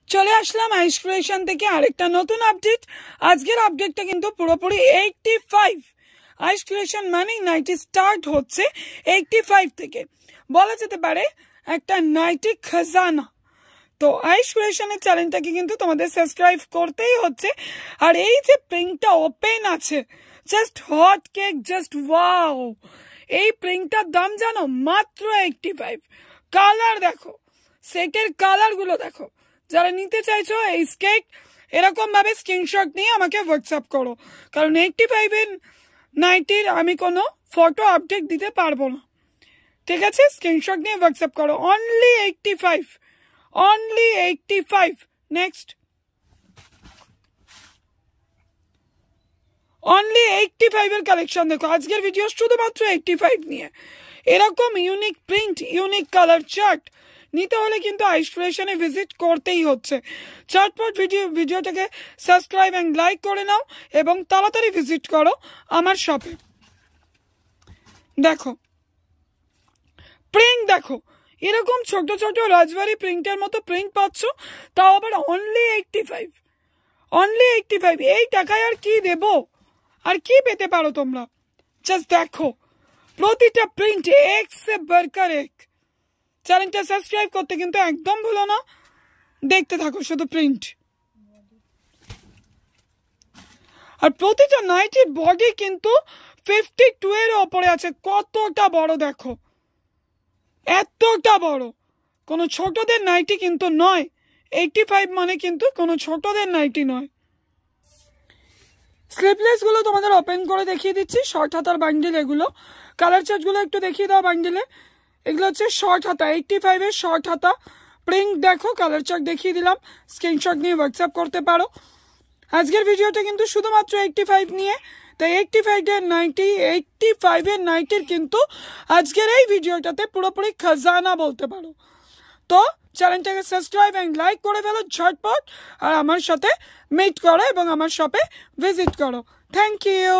চলে আসলাম আইস ক্রিয়েশন থেকে আরেকটা নতুন আপডেট। আজকের আপডেটটা কিন্তু পুরোপুরি 85। আইস ক্রিয়েশন মানে নাইটি স্টার্ট হচ্ছে 85 থেকে, বলা যেতে পারে একটা নাইটি খাজানা। তো আইস ক্রিয়েশনের চ্যানেলটাকে কিন্তু তোমাদের সাবস্ক্রাইব করতেই হচ্ছে। আর এই যে প্রিন্টটা ওপেন আছে, just hot cake, just wow. এই প্রিন্টটার দাম জানো মাত্র 85। কালার দেখো, সেটের কালার গুলো দেখো। যারা নিতে চাইছো এই স্কেট, এরকম ভাবে স্ক্রিনশট নিয়ে আমাকে হোয়াটসঅ্যাপ করো, কারণ 85-এর নাইটির আমি কোনো ফটো আপডেট দিতে পারবো না। ঠিক আছে, স্ক্রিনশট নিয়ে হোয়াটসঅ্যাপ করো। Only 85, only 85। নেক্সট, অনলি 85-এর কালেকশন দেখো। আজকের ভিডিও শুধুমাত্র 85 নিয়ে। এরকম unique print, unique colour chart নিতে হলে কিন্তু আইস ক্রিয়েশনে ভিজিট করতেই হচ্ছে। চটপট ভিডিওটাকে সাবস্ক্রাইব এন্ড লাইক করে নাও এবং তাড়াতাড়ি ভিজিট করো আমার শপে। দেখো প্রিন্ট, দেখো এরকম ছোট ছোট রাজবাড়ি প্রিন্টের মতো প্রিন্ট পাচ্ছ, তাও আবার অনলি 85। অনলি 85। এই টাকায় আর কি দেব, আর কি পেতে পারো তোমরা? জাস্ট দেখো প্রতিটা প্রিন্ট এক সে বরকর এক। চ্যানেলটা সাবস্ক্রাইব করতে কিন্তু একদম ভুলো না, দেখতে থাকো শুধু প্রিন্ট। আর প্রতিটা নাইটির বডি কিন্তু 52 এর ওপরে আছে। কতটা বড় দেখো, এতটা বড়। কোনো ছোটদের নাইটি কিন্তু নয়। 85 মানে কিন্তু কোনো ছোটদের নাইটি নয়। স্লিভলেস গুলো তোমাদের ওপেন করে দেখিয়ে দিচ্ছি। শর্ট হাতার বান্ডিল এগুলো। কালার চার্ট গুলো একটু দেখিয়ে দাও বান্ডিলে। এগুলো হচ্ছে শর্ট হাতা, 85-এর শর্ট হাতা। প্রিন্ট দেখো, কালার চার্ট দেখিয়ে দিলাম, স্ক্রিনশট নিয়ে হোয়াটসঅ্যাপ করতে পারো। আজকের ভিডিওটা কিন্তু শুধুমাত্র 85 নিয়ে, তাই 85-এর নাইটি, 85-এর নাইটির কিন্তু আজকের এই ভিডিওটাতে পুরোপুরি খাজানা বলতে পারো। তো চ্যানেলটাকে সাবস্ক্রাইব এন্ড লাইক করে ফেলো ঝটপট, আর আমার সাথে মিট করো এবং আমার শপে ভিজিট করো। Thank you.